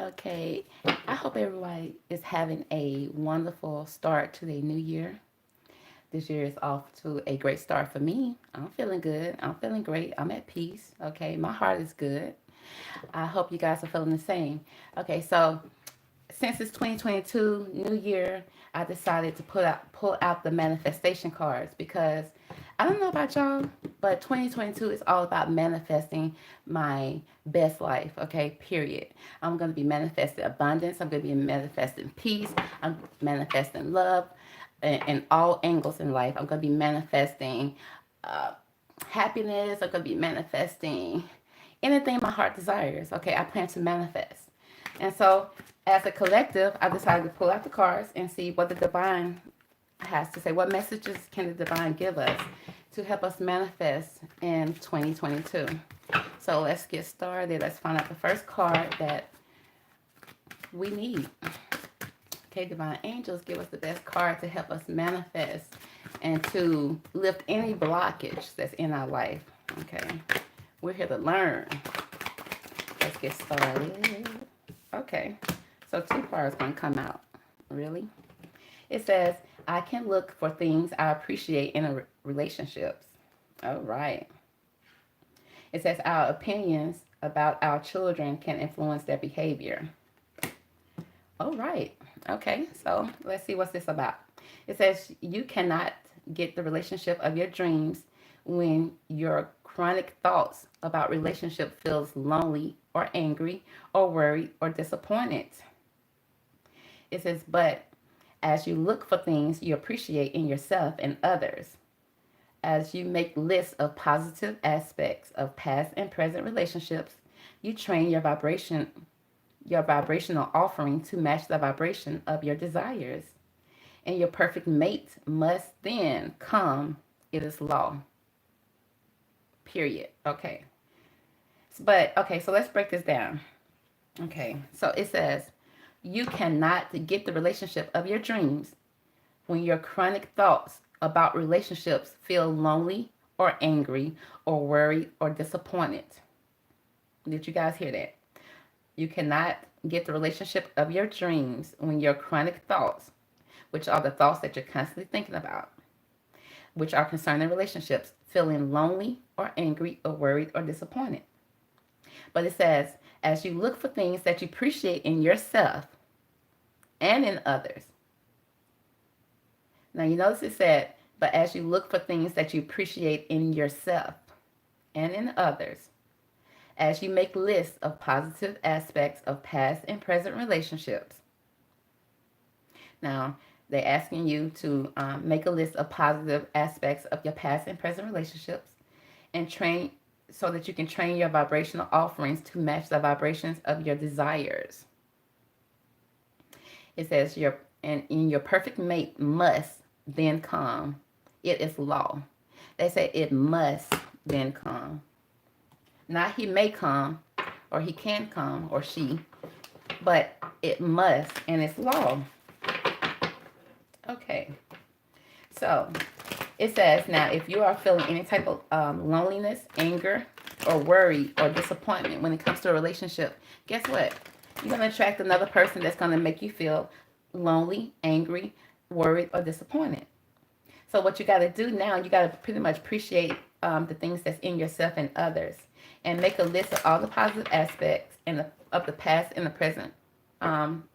Okay, I hope everybody is having a wonderful start to the new year. This year is off to a great start for me. I'm feeling good. I'm feeling great. I'm at peace. Okay, my heart is good. I hope you guys are feeling the same. Okay, so since it's 2022, New Year, I decided to pull out the manifestation cards because I don't know about y'all, but 2022 is all about manifesting my best life. Okay, period. I'm gonna be manifesting abundance. I'm gonna be manifesting peace. I'm manifesting love, in all angles in life. I'm gonna be manifesting uh, happiness. I'm gonna be manifesting anything my heart desires. Okay, I plan to manifest. And so, as a collective, I decided to pull out the cards and see what the divine has to say. What messages can the divine give us to help us manifest in 2022? So, let's get started. Let's find out the first card that we need. Okay, divine angels, give us the best card to help us manifest and to lift any blockage that's in our life. Okay, we're here to learn. Let's get started. Okay, so two cards gonna come out. Really? It says, I can look for things I appreciate in a relationships. All right. It says, our opinions about our children can influence their behavior. All right. Okay, so let's see what's this about. It says, you cannot get the relationship of your dreams when your chronic thoughts about relationship feels lonely or angry or worried or disappointed. It says, but as you look for things you appreciate in yourself and others, as you make lists of positive aspects of past and present relationships, you train your vibrational offering to match the vibration of your desires. And your perfect mate must then come. It is law. Period. Okay. But okay, so let's break this down. Okay. So it says you cannot get the relationship of your dreams when your chronic thoughts about relationships feel lonely or angry or worried or disappointed. Did you guys hear that? You cannot get the relationship of your dreams when your chronic thoughts, which are the thoughts that you're constantly thinking about, which are concerning relationships, feeling lonely or angry or worried or disappointed. But it says, as you look for things that you appreciate in yourself and in others. Now you notice it said, but as you look for things that you appreciate in yourself and in others, as you make lists of positive aspects of past and present relationships. Now, they're asking you to make a list of positive aspects of your past and present relationships and train so that you can train your vibrational offerings to match the vibrations of your desires. It says your perfect mate must then come. It is law. They say it must then come. Not he may come, or he can come, or she, but it must, and it's law. Okay. So it says now, if you are feeling any type of loneliness, anger, or worry or disappointment when it comes to a relationship, guess what? You're going to attract another person that's going to make you feel lonely, angry, worried, or disappointed. So what you got to do now, you got to pretty much appreciate the things that's in yourself and others, and make a list of all the positive aspects of the past and the present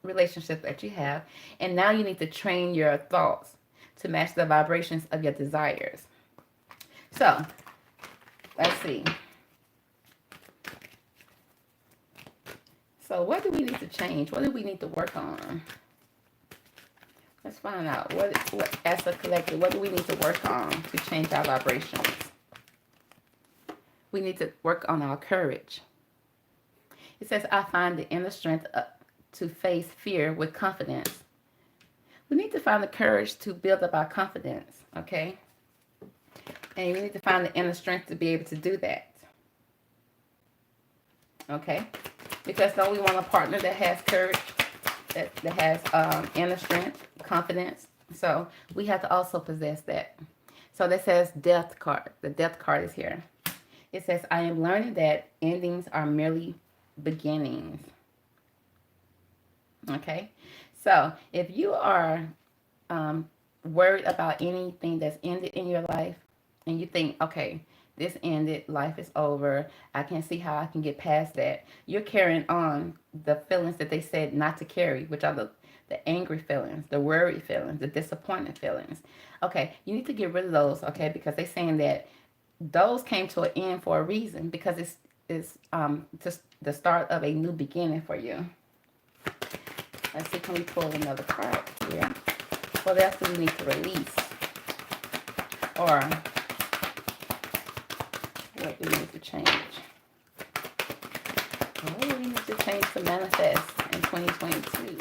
relationship that you have. And now you need to train your thoughts to match the vibrations of your desires. So let's see. So what do we need to change? What do we need to work on? Let's find out. What as a collective, what do we need to work on to change our vibrations? We need to work on our courage. It says, I find the inner strength to face fear with confidence. We need to find the courage to build up our confidence, okay? And we need to find the inner strength to be able to do that. Okay? Because don't we want a partner that has courage, that has inner strength, confidence? So we have to also possess that. So that says death card. The death card is here. It says, I am learning that endings are merely beginnings. Okay, so if you are worried about anything that's ended in your life, and you think, okay, this ended, life is over, I can't see how I can get past that, you're carrying on the feelings that they said not to carry, which are the angry feelings, the worried feelings, the disappointed feelings. Okay, you need to get rid of those, okay, because they're saying that those came to an end for a reason, because it's just the start of a new beginning for you. Let's see, can we pull another card here? What else do we need to release? Or what do we need to change? What do we need to change to manifest in 2022?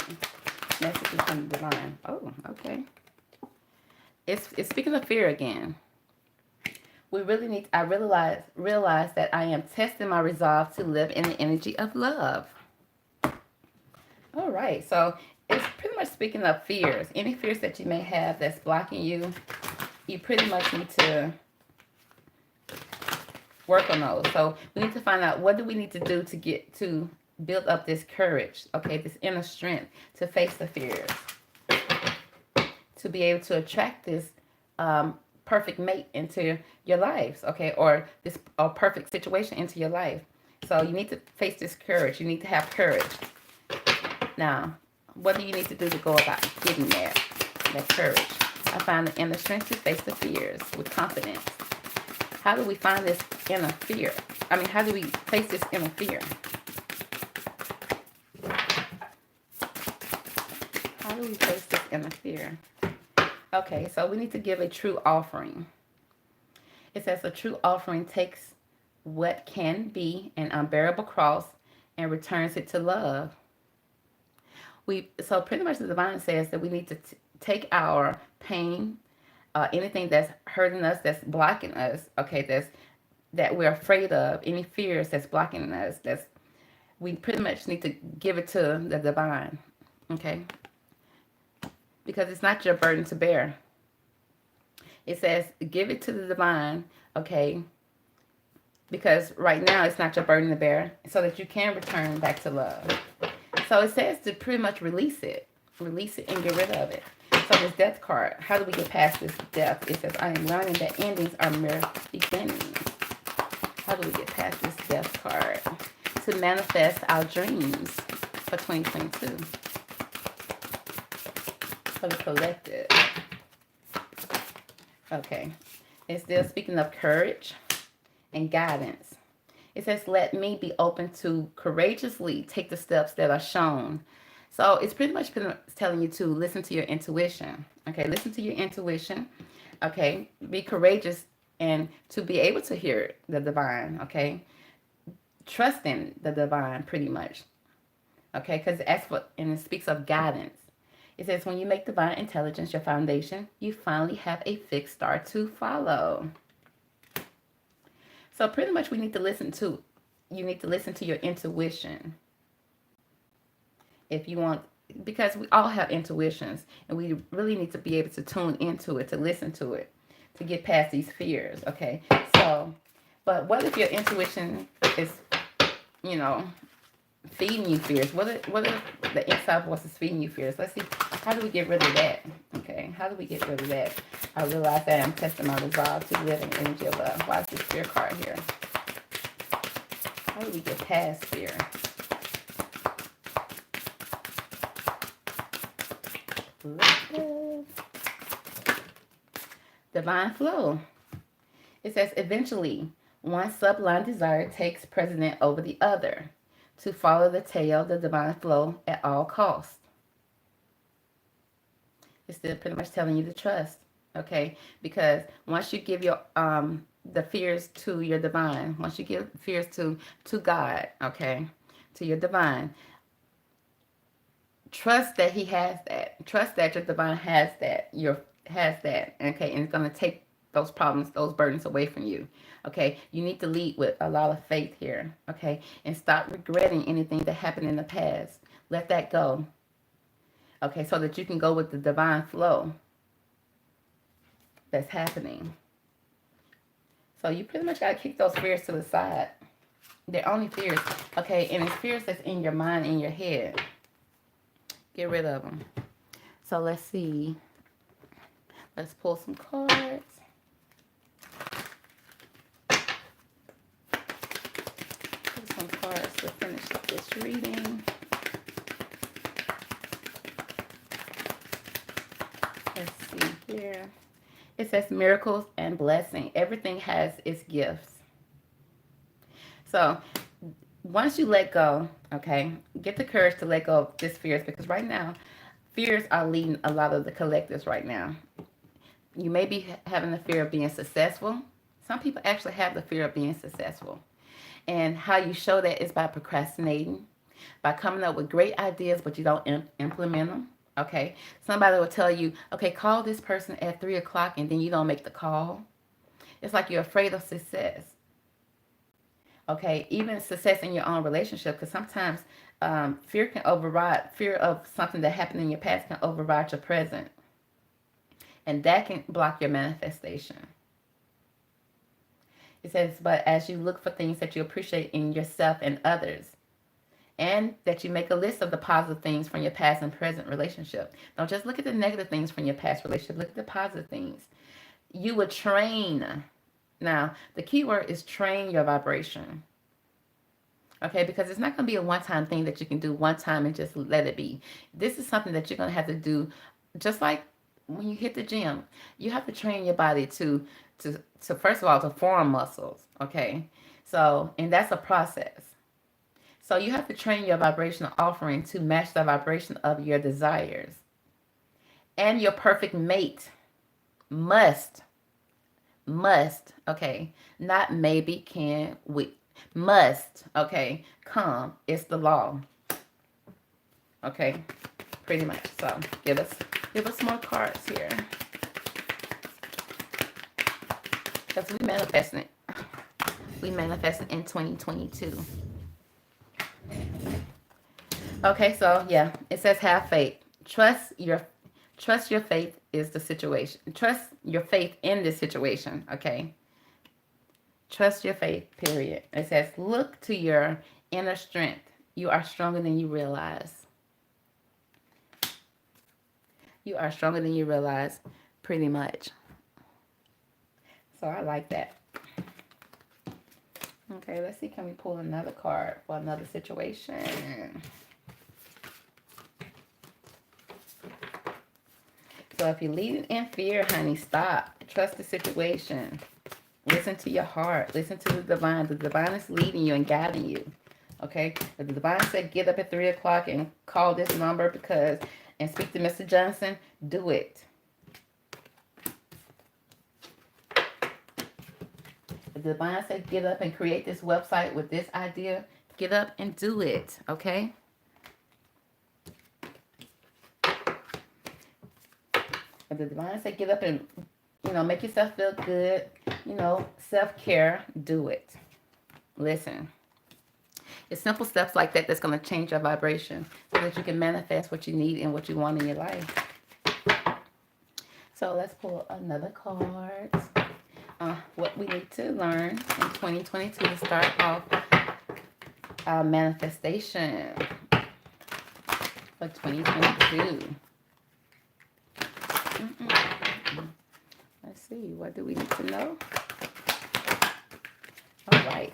Messages from the divine. Oh, okay. It's speaking of fear again. We really need, I realize that I am testing my resolve to live in the energy of love. All right, so it's pretty much speaking of fears. Any fears that you may have that's blocking you, you pretty much need to work on those. So we need to find out, what do we need to do to get to build up this courage, okay, this inner strength to face the fears, to be able to attract this perfect mate into your lives, okay, or this perfect situation into your life. So you need to face this courage. You need to have courage. Now, what do you need to do to go about getting that courage? I find the inner strength to face the fears with confidence. How do we find this inner fear? I mean, how do we face this inner fear? How do we face this inner fear? Okay, so we need to give a true offering. It says a true offering takes what can be an unbearable cross and returns it to love. So pretty much the divine says that we need to take our pain, anything that's hurting us, that's blocking us, okay, that we're afraid of, any fears that's blocking us, we pretty much need to give it to the divine, okay? Because it's not your burden to bear. It says give it to the divine, okay? Because right now it's not your burden to bear, so that you can return back to love. So it says to pretty much release it and get rid of it. So this death card, how do we get past this death? It says, I am learning that endings are mere beginnings. How do we get past this death card to manifest our dreams for 2022? For the collective. Okay. It's still speaking of courage and guidance. It says, let me be open to courageously take the steps that are shown. So it's pretty much telling you to listen to your intuition. Okay, listen to your intuition. Okay, be courageous and to be able to hear the divine. Okay, trust in the divine pretty much. Okay, because and it speaks of guidance. It says, when you make divine intelligence your foundation, you finally have a fixed star to follow. So pretty much you need to listen to your intuition. If you want, because we all have intuitions, and we really need to be able to tune into it, to listen to it, to get past these fears, okay? So, but what if your intuition is, feeding you fears? What if the inside voice is feeding you fears? Let's see, how do we get rid of that? Okay, how do we get rid of that? I realize that I'm testing my resolve to live in energy of love. Why is this fear card here? How do we get past fear? Divine flow. It says, eventually, one sublime desire takes precedence over the other. To follow the tail, the divine flow at all costs. It's still pretty much telling you to trust, okay? Because once you give your the fears to your divine, once you give fears to God, okay, to your divine, trust that He has that. Trust that your divine has that. Okay, and it's gonna take those problems, those burdens away from you. Okay, you need to lead with a lot of faith here. Okay, and stop regretting anything that happened in the past. Let that go. Okay, so that you can go with the divine flow that's happening. So you pretty much got to kick those fears to the side. They're only fears. Okay, and it's fears that's in your mind, in your head. Get rid of them. So let's see. Let's pull some cards. Pull some cards to finish up this reading. Let's see here. It says miracles and blessing. Everything has its gifts. So once you let go, okay, get the courage to let go of this fears, because right now, fears are leading a lot of the collectives right now. You may be having the fear of being successful. Some people actually have the fear of being successful. And how you show that is by procrastinating, by coming up with great ideas, but you don't implement them. Okay. Somebody will tell you, okay, call this person at 3 o'clock, and then you don't make the call. It's like you're afraid of success. Okay. Even success in your own relationship, because sometimes fear of something that happened in your past can override your present. And that can block your manifestation. It says, but as you look for things that you appreciate in yourself and others, and that you make a list of the positive things from your past and present relationship. Don't just look at the negative things from your past relationship. Look at the positive things. You would train. Now, the key word is train your vibration. Okay, because it's not going to be a one-time thing that you can do one time and just let it be. This is something that you're going to have to do, just like when you hit the gym. You have to train your body to first of all, to form muscles. Okay, so, and that's a process. So you have to train your vibrational offering to match the vibration of your desires. And your perfect mate must, okay, not maybe, can, we, must, okay, come. It's the law. Okay, pretty much. So give us more cards here. Because we manifesting it. We manifested in 2022. Okay, so yeah, it says have faith. Trust your faith is the situation. Trust your faith in this situation, okay? Trust your faith, period. It says look to your inner strength. You are stronger than you realize. You are stronger than you realize, pretty much. So I like that. Okay, let's see. Can we pull another card for another situation? So if you're leading in fear, honey, stop. Trust the situation. Listen to your heart. Listen to the divine. The divine is leading you and guiding you. Okay? If the divine said get up at 3 o'clock and call this number and speak to Mr. Johnson, do it. If the divine said get up and create this website with this idea, get up and do it. Okay? If the divine said get up and, make yourself feel good, self-care, do it. Listen. It's simple steps like that that's going to change your vibration so that you can manifest what you need and what you want in your life. So let's pull another card. What we need to learn in 2022 to start off our manifestation for 2022. Let's see, what do we need to know? All right.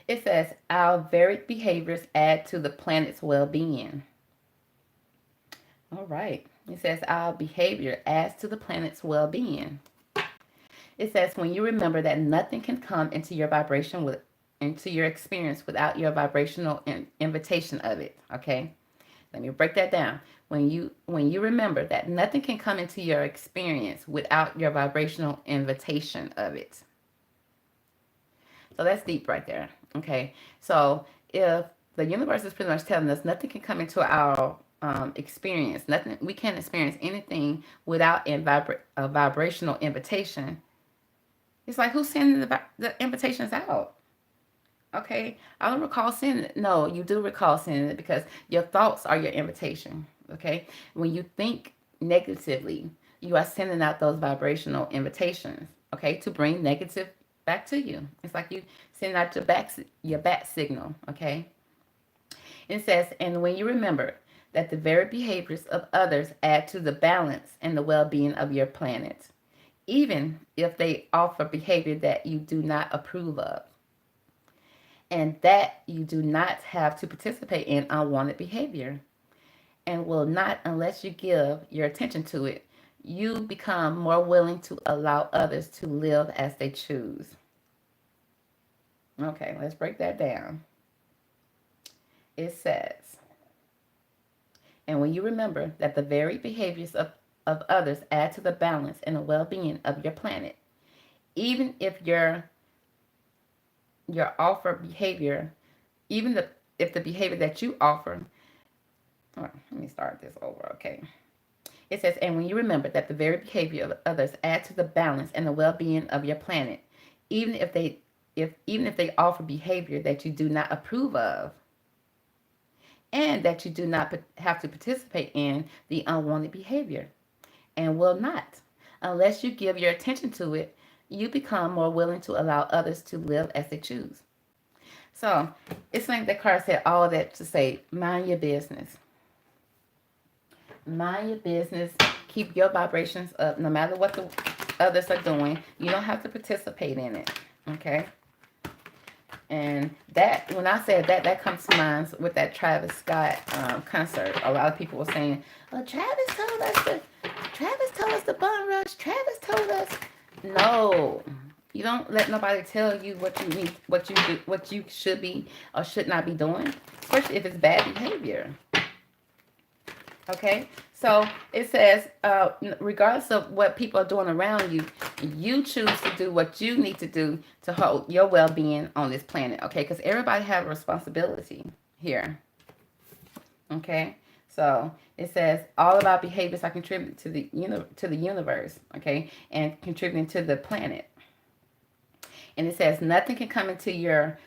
It says, our varied behaviors add to the planet's well-being. All right. It says, our behavior adds to the planet's well-being. It says, when you remember that nothing can come into your vibration into your experience without your vibrational invitation of it. Okay? Let me break that down. When you remember that nothing can come into your experience without your vibrational invitation of it. So that's deep right there. Okay. So if the universe is pretty much telling us nothing can come into our experience, nothing, we can't experience anything without a vibrational invitation. It's like, who's sending the invitations out? Okay, I don't recall sending it. No, you do recall sending it because your thoughts are your invitation. Okay, when you think negatively, you are sending out those vibrational invitations. Okay, to bring negative back to you. It's like you send out your bat signal. Okay, It says, and when you remember that the very behaviors of others add to the balance and the well-being of your planet, even if they offer behavior that you do not approve of, and that you do not have to participate in unwanted behavior, and will not unless you give your attention to it, you become more willing to allow others to live as they choose. Okay, let's break that down. It says, and when you remember that the very behaviors of others add to the balance and the well-being of your planet, even if your offer behavior, if the behavior that you offer, let me start this over, okay. It says, and when you remember that the very behavior of others add to the balance and the well-being of your planet, even if they offer behavior that you do not approve of, and that you do not have to participate in the unwanted behavior, and will not, unless you give your attention to it, you become more willing to allow others to live as they choose. So it's like the card said all that to say, mind your business. Mind your business. Keep your vibrations up no matter what the others are doing. You don't have to participate in it. Okay? And that, when I said that, that comes to mind with that Travis Scott concert. A lot of people were saying, "Oh, Travis told us to bum rush. Travis told us." No, you don't let nobody tell you what you need, what you do, what you should be or should not be doing, especially if it's bad behavior. Okay, so it says, regardless of what people are doing around you, you choose to do what you need to do to hold your well-being on this planet. Okay, because everybody has a responsibility here. Okay, so it says all of our behaviors are contributing to the universe. Okay, and contributing to the planet. And it says nothing can come into your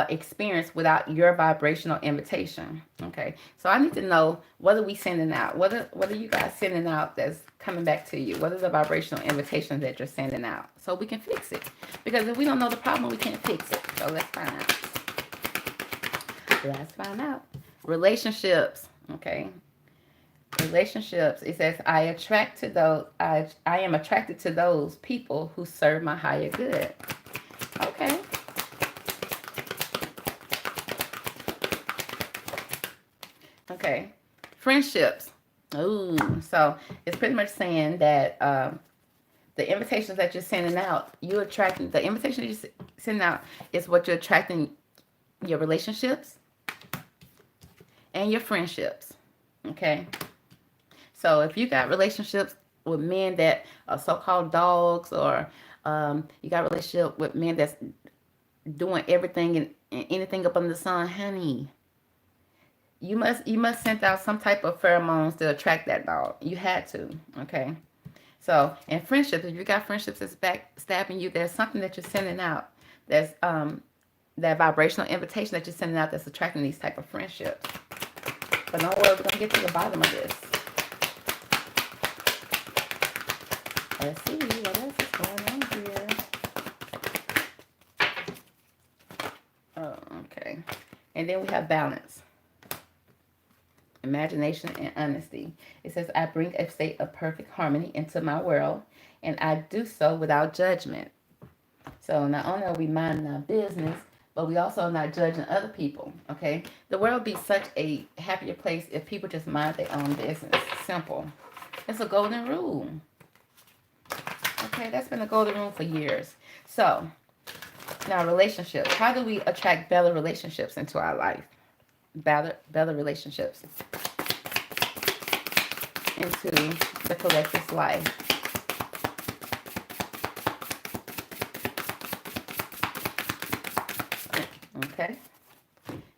experience without your vibrational invitation. Okay, so I need to know, what are we sending out? What are you guys sending out that's coming back to you? What are the vibrational invitations that you're sending out, so we can fix it? Because if we don't know the problem, we can't fix it. So let's find out. Let's find out. Relationships. Okay, relationships. It says I am attracted to those people who serve my higher good. Okay. Okay, friendships. Ooh, so it's pretty much saying that the invitations that you're sending out, you're attracting. The invitation that you're sending out is what you're attracting. Your relationships and your friendships. Okay, so if you got relationships with men that are so-called dogs, or you got a relationship with men that's doing everything and anything up under the sun, honey, you must send out some type of pheromones to attract that dog. You had to. Okay, so in friendships, if you got friendships that's backstabbing you, there's something that you're sending out that's that vibrational invitation that you're sending out that's attracting these type of friendships. But don't worry, we're gonna get to the bottom of this. Let's see what else is going on here. Oh, okay. And then we have balance, imagination, and honesty. It says, I bring a state of perfect harmony into my world, and I do so without judgment. So not only are we minding our business, but we also are not judging other people. Okay, the world would be such a happier place if people just mind their own business. Simple. It's a golden rule. Okay, that's been a golden rule for years. So now, relationships. How do we attract better relationships into our life? Better relationships into the collective's life. Okay.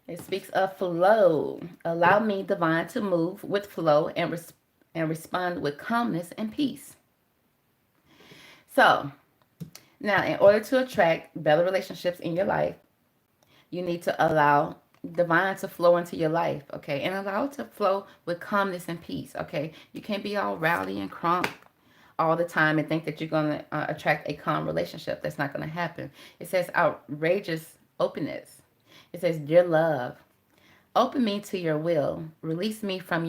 It speaks of flow. Allow me, divine, to move with flow and respond with calmness and peace. So, now, in order to attract better relationships in your life, you need to allow divine to flow into your life, okay? And allow it to flow with calmness and peace, okay? You can't be all rowdy and crunk all the time and think that you're going to attract a calm relationship. That's not going to happen. It says outrageous openness. It says, dear love, Open me to your will. Release me from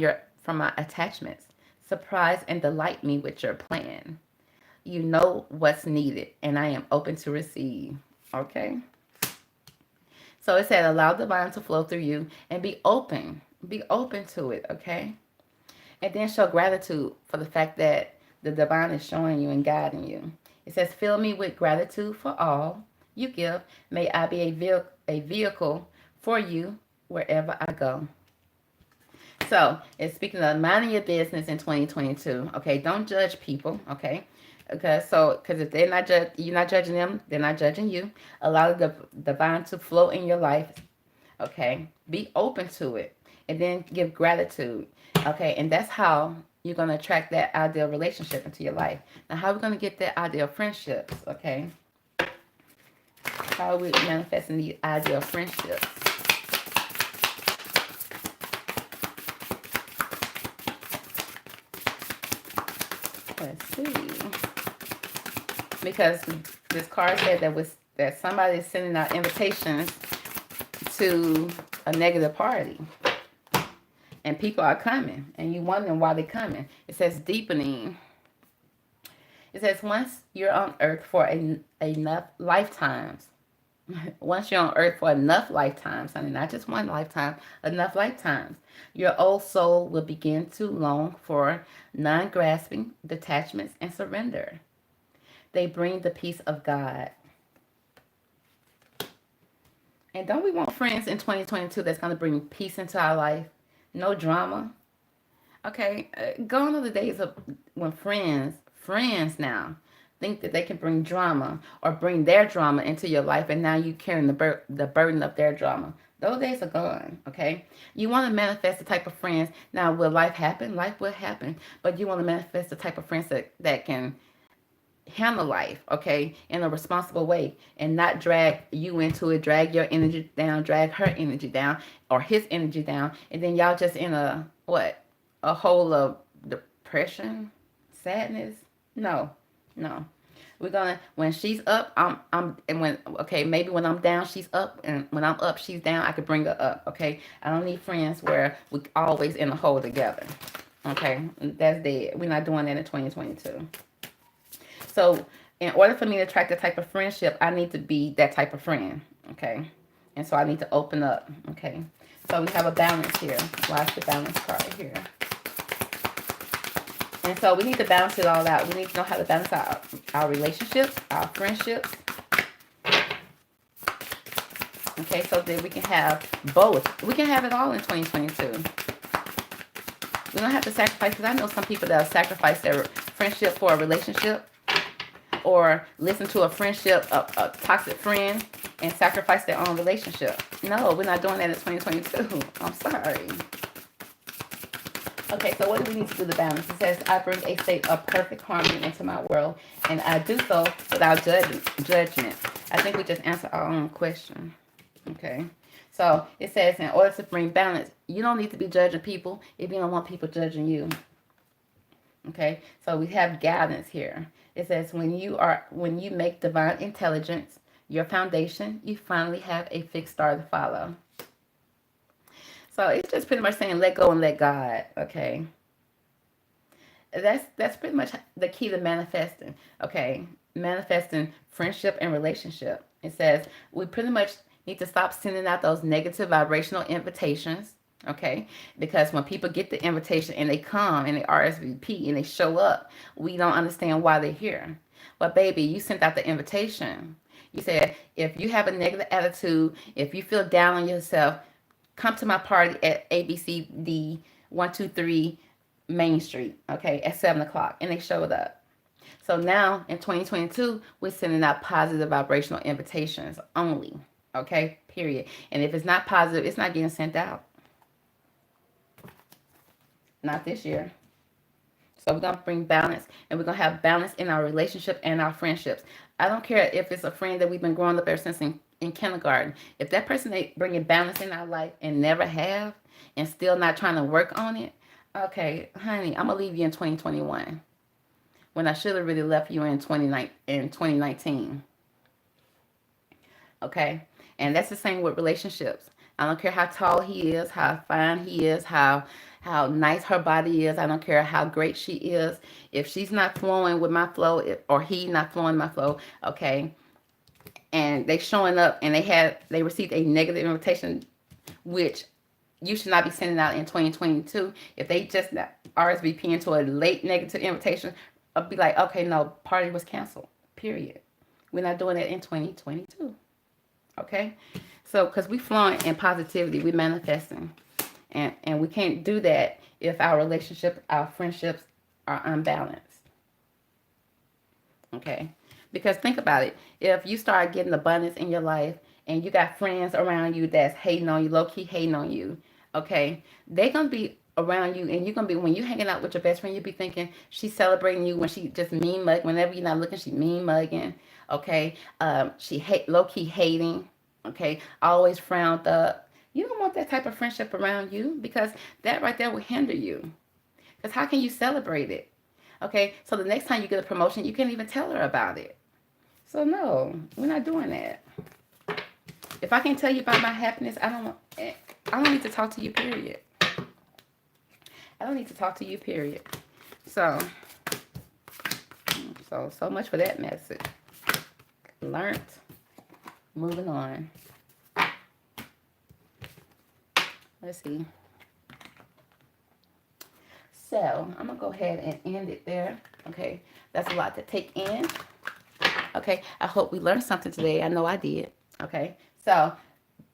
my attachments. Surprise and delight me with your plan. You know what's needed, and I am open to receive. Okay? So it said, allow divine to flow through you and be open. Be open to it, okay? And then show gratitude for the fact that the divine is showing you and guiding you. It says, fill me with gratitude for all you give. May I be a vehicle for you wherever I go. So it's speaking of minding your business in 2022. Okay, don't judge people. Okay, because if they're not you're not judging them, they're not judging you. Allow the divine to flow in your life. Okay, be open to it, and then give gratitude. Okay, and that's how you're gonna attract that ideal relationship into your life. Now, how are we gonna get that ideal friendships? Okay, how are we manifesting these ideal friendships? Let's see. Because this card said that somebody is sending out invitations to a negative party. And people are coming. And you wondering why they're coming. It says deepening. It says once you're on earth for enough lifetimes. Once you're on earth for enough lifetimes, I mean, not just one lifetime, enough lifetimes, your old soul will begin to long for non-grasping detachments and surrender. They bring the peace of God. And don't we want friends in 2022 that's going to bring peace into our life? No drama. Okay, gone are the days of when friends now, think that they can bring drama or bring their drama into your life, and now you carrying the burden of their drama. Those days are gone, okay? You want to manifest the type of friends. Now, will life happen? Life will happen. But you want to manifest the type of friends that can handle life, okay, in a responsible way and not drag you into it, drag your energy down, drag her energy down or his energy down, and then y'all just in a hole of depression, sadness. No, no. We're gonna, when she's up, and when, okay, maybe when I'm down, she's up, and when I'm up, she's down. I could bring her up, okay? I don't need friends where we always in a hole together, okay? That's dead. We're not doing that in 2022. So in order for me to attract the type of friendship, I need to be that type of friend, okay? And so I need to open up, okay? So we have a balance here. Why is the balance card here? And so we need to balance it all out. We need to know how to balance out our relationships, our friendships. Okay, so that we can have both. We can have it all in 2022. We don't have to sacrifice, because I know some people that will sacrifice their friendship for a relationship, or listen to a friendship, a toxic friend, and sacrifice their own relationship. No, we're not doing that in 2022. I'm sorry. Okay, so what do we need to do to balance? It says, I bring a state of perfect harmony into my world, and I do so without judgment. I think we just answered our own question. Okay, so it says, in order to bring balance, you don't need to be judging people if you don't want people judging you. Okay, so we have guidance here. It says, when you make divine intelligence your foundation, you finally have a fixed star to follow. So it's just pretty much saying let go and let God, okay? That's pretty much the key to manifesting, okay? Manifesting friendship and relationship. It says we pretty much need to stop sending out those negative vibrational invitations, okay? Because when people get the invitation and they come and they RSVP and they show up, we don't understand why they're here. But baby, you sent out the invitation. You said, if you have a negative attitude, if you feel down on yourself, come to my party at ABCD 123 Main Street, okay, at 7 o'clock. And they showed up. So now in 2022, we're sending out positive vibrational invitations only, okay, period. And if it's not positive, it's not getting sent out. Not this year. So we're going to bring balance, and we're going to have balance in our relationship and our friendships. I don't care if it's a friend that we've been growing up ever since in kindergarten. If that person ain't bringing balance in our life and never have, and still not trying to work on it, okay, honey, I'm going to leave you in 2021 when I should have really left you in 2019. Okay? And that's the same with relationships. I don't care how tall he is, how fine he is, how nice her body is. I don't care how great she is. If she's not flowing with my flow, or he not flowing my flow, okay, and they showing up and they received a negative invitation, which you should not be sending out in 2022. If they just RSVP into a late negative invitation, I'll be like, okay, no, party was canceled. Period. We're not doing that in 2022. Okay? So, because we flowing in positivity, we manifesting. And we can't do that if our relationship, our friendships are unbalanced. Okay? Because think about it. If you start getting abundance in your life and you got friends around you that's hating on you, low-key hating on you, okay, they're going to be around you, and you're going to be, when you're hanging out with your best friend, you'll be thinking she's celebrating you when she just mean mug. Whenever you're not looking, she mean mugging, okay? She low-key hating, okay? Always frowned up. You don't want that type of friendship around you, because that right there will hinder you. Because how can you celebrate it? Okay, so the next time you get a promotion, you can't even tell her about it. So no, we're not doing that. If I can't tell you about my happiness, I don't need to talk to you, period. I don't need to talk to you, period. So much for that message. Learned. Moving on. Let's see. So I'm gonna go ahead and end it there. Okay, that's a lot to take in. Okay, I hope we learned something today. I know I did. Okay, so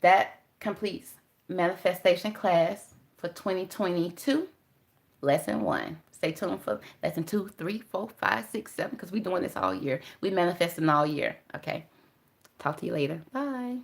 that completes manifestation class for 2022, lesson 1. Stay tuned for lesson 2, 3, 4, 5, 6, 7, because we're doing this all year. We manifesting all year. Okay, talk to you later. Bye.